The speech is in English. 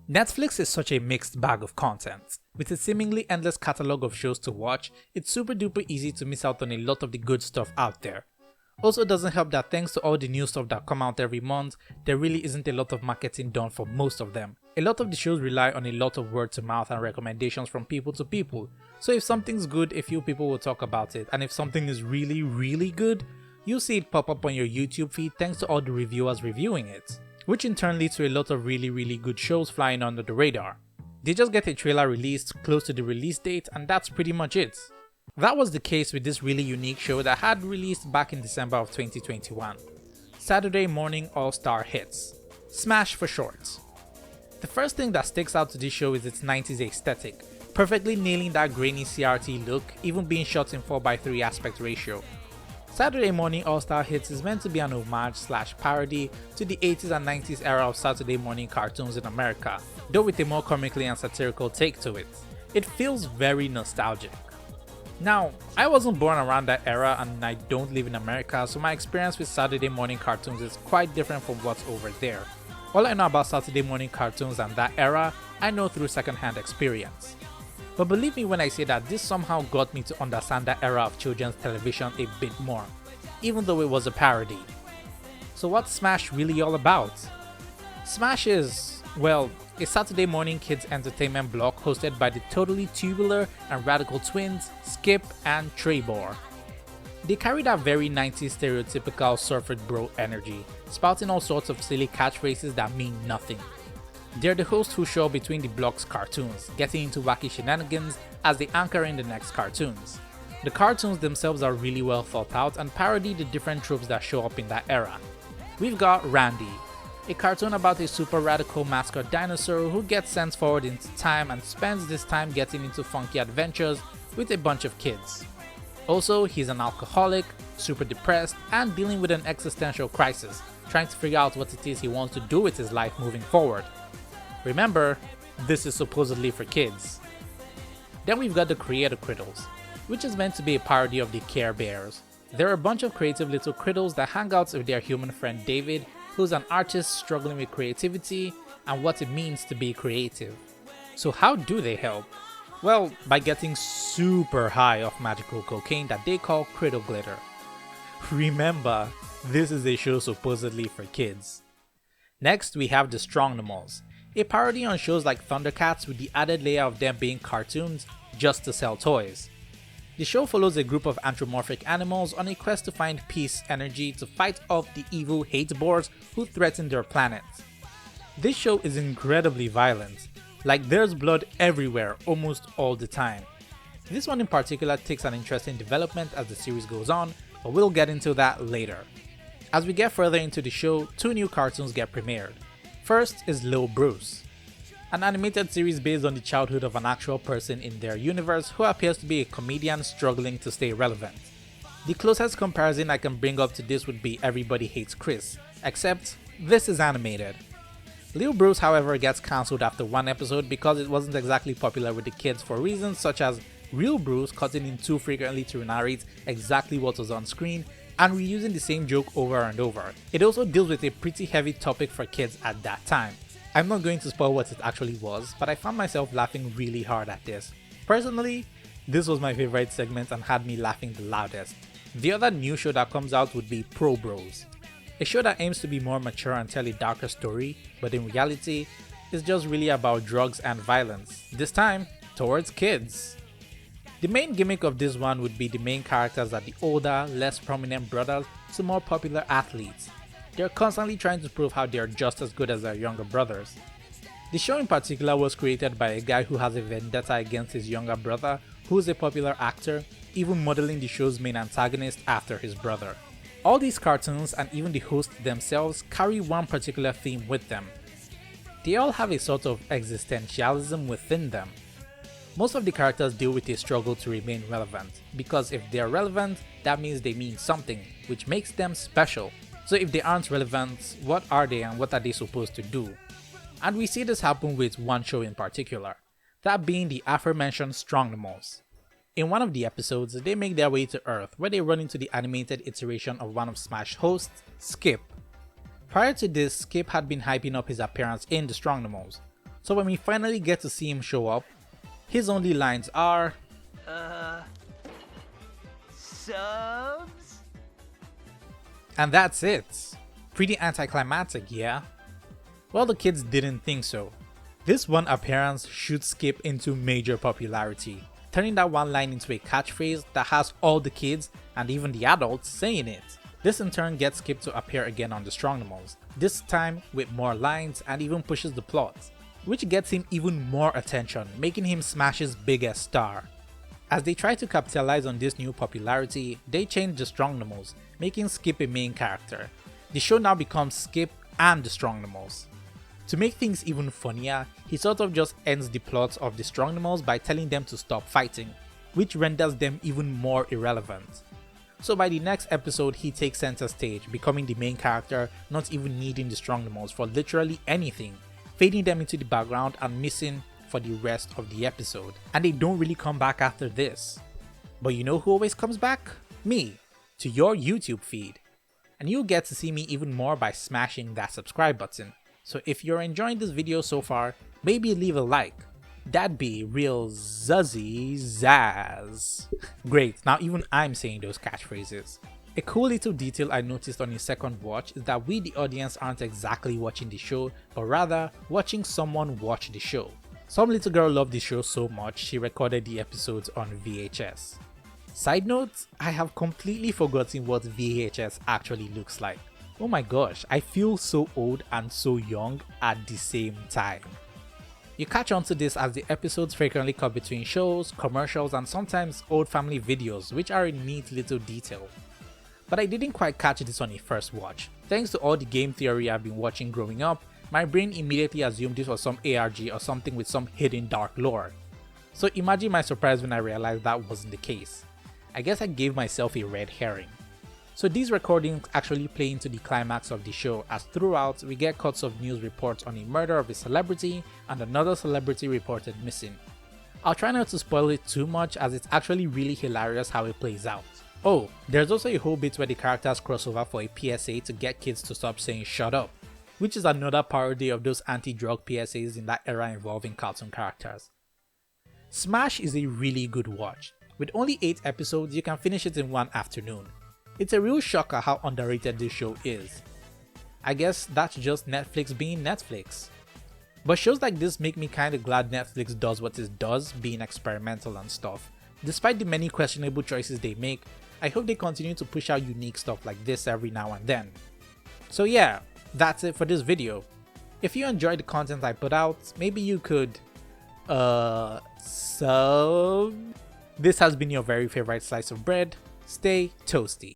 Netflix is such a mixed bag of content. With a seemingly endless catalogue of shows to watch, it's super duper easy to miss out on a lot of the good stuff out there. Also doesn't help that thanks to all the new stuff that come out every month, there really isn't a lot of marketing done for most of them. A lot of the shows rely on a lot of word to mouth and recommendations from people to people. So if something's good, a few people will talk about it, and if something is really good, you'll see it pop up on your YouTube feed thanks to all the reviewers reviewing it, which in turn leads to a lot of really good shows flying under the radar. They just get a trailer released close to the release date and that's pretty much it. That was the case with this really unique show that had released back in December of 2021. Saturday Morning All-Star Hits. S.M.A.S.H for short. The first thing that sticks out to this show is its 90s aesthetic, perfectly nailing that grainy CRT look, even being shot in 4:3 aspect ratio. Saturday Morning All-Star Hits is meant to be an homage/parody to the 80s and 90s era of Saturday morning cartoons in America, though with a more comically and satirical take to it. It feels very nostalgic. Now, I wasn't born around that era and I don't live in America, so my experience with Saturday morning cartoons is quite different from what's over there. All I know about Saturday morning cartoons and that era, I know through secondhand experience. But believe me when I say that this somehow got me to understand that era of children's television a bit more, even though it was a parody. So what's S.M.A.S.H really all about? S.M.A.S.H is, well, a Saturday morning kids entertainment block hosted by the totally tubular and radical twins, Skip and Trebor. They carry that very 90s stereotypical surfer bro energy, spouting all sorts of silly catchphrases that mean nothing. They're the hosts who show between the block's cartoons, getting into wacky shenanigans as they anchor in the next cartoons. The cartoons themselves are really well thought out and parody the different tropes that show up in that era. We've got Randy, a cartoon about a super radical mascot dinosaur who gets sent forward into time and spends this time getting into funky adventures with a bunch of kids. Also, he's an alcoholic, super depressed, and dealing with an existential crisis, trying to figure out what it is he wants to do with his life moving forward. Remember, this is supposedly for kids. Then we've got the Creator Crittles, which is meant to be a parody of the Care Bears. They're a bunch of creative little crittles that hang out with their human friend David, who's an artist struggling with creativity and what it means to be creative. So how do they help? Well, by getting super high off magical cocaine that they call Criddle Glitter. Remember, this is a show supposedly for kids. Next we have the Strongnimals, a parody on shows like Thundercats with the added layer of them being cartoons just to sell toys. The show follows a group of anthropomorphic animals on a quest to find peace energy to fight off the evil hate-boars who threaten their planet. This show is incredibly violent, like there's blood everywhere almost all the time. This one in particular takes an interesting development as the series goes on, but we'll get into that later. As we get further into the show, two new cartoons get premiered. First is Lil Bruce, an animated series based on the childhood of an actual person in their universe who appears to be a comedian struggling to stay relevant. The closest comparison I can bring up to this would be Everybody Hates Chris, except this is animated. Lil Bruce, however, gets cancelled after one episode because it wasn't exactly popular with the kids for reasons such as Real Bruce cutting in too frequently to narrate exactly what was on screen and reusing the same joke over and over. It also deals with a pretty heavy topic for kids at that time. I'm not going to spoil what it actually was, but I found myself laughing really hard at this. Personally, this was my favorite segment and had me laughing the loudest. The other new show that comes out would be Pro Bros, a show that aims to be more mature and tell a darker story, but in reality, it's just really about drugs and violence, this time towards kids. The main gimmick of this one would be the main characters are the older, less prominent brothers to more popular athletes. They're constantly trying to prove how they're just as good as their younger brothers. The show in particular was created by a guy who has a vendetta against his younger brother, who's a popular actor, even modeling the show's main antagonist after his brother. All these cartoons and even the hosts themselves carry one particular theme with them. They all have a sort of existentialism within them. Most of the characters deal with a struggle to remain relevant, because if they're relevant, that means they mean something, which makes them special. So if they aren't relevant, what are they and what are they supposed to do? And we see this happen with one show in particular, that being the aforementioned Strongnimals. In one of the episodes, they make their way to Earth where they run into the animated iteration of one of S.M.A.S.H hosts, Skip. Prior to this, Skip had been hyping up his appearance in the Strongnimals, So when we finally get to see him show up, his only lines are, subs? and that's it. Pretty anticlimactic, yeah? Well, the kids didn't think so. This one appearance shoots Skip into major popularity, turning that one line into a catchphrase that has all the kids and even the adults saying it. This in turn gets Skip to appear again on the Strongnomals, this time with more lines and even pushes the plot, which gets him even more attention, making him S.M.A.S.H's biggest star. As they try to capitalize on this new popularity, they change the Strongnomals, making Skip a main character. The show now becomes Skip and the Strongnomals. To make things even funnier, he sort of just ends the plot of the Strongnomals by telling them to stop fighting, which renders them even more irrelevant. So by the next episode, he takes center stage, becoming the main character, not even needing the Strongnomals for literally anything, fading them into the background and missing for the rest of the episode. And they don't really come back after this. But you know who always comes back? Me, to your YouTube feed. And you'll get to see me even more by smashing that subscribe button. So if you're enjoying this video so far, maybe leave a like. That'd be real zuzzy zazz. Great, now even I'm saying those catchphrases. A cool little detail I noticed on a second watch is that we the audience aren't exactly watching the show, but rather watching someone watch the show. Some little girl loved the show so much she recorded the episodes on VHS. Side note, I have completely forgotten what VHS actually looks like. Oh my gosh, I feel so old and so young at the same time. You catch on to this as the episodes frequently cut between shows, commercials and sometimes old family videos, which are a neat little detail. But I didn't quite catch this on a first watch. Thanks to all the game theory I've been watching growing up, my brain immediately assumed this was some ARG or something with some hidden dark lore. So imagine my surprise when I realized that wasn't the case. I guess I gave myself a red herring. So these recordings actually play into the climax of the show, as throughout we get cuts of news reports on a murder of a celebrity and another celebrity reported missing. I'll try not to spoil it too much as it's actually really hilarious how it plays out. Oh, there's also a whole bit where the characters cross over for a PSA to get kids to stop saying shut up, which is another parody of those anti-drug PSAs in that era involving cartoon characters. S.M.A.S.H is a really good watch. With only 8 episodes, you can finish it in one afternoon. It's a real shocker how underrated this show is. I guess that's just Netflix being Netflix. But shows like this make me kinda glad Netflix does what it does, being experimental and stuff. Despite the many questionable choices they make, I hope they continue to push out unique stuff like this every now and then. So yeah, that's it for this video. If you enjoyed the content I put out, maybe you could, sub. This has been your very favorite slice of bread. Stay toasty.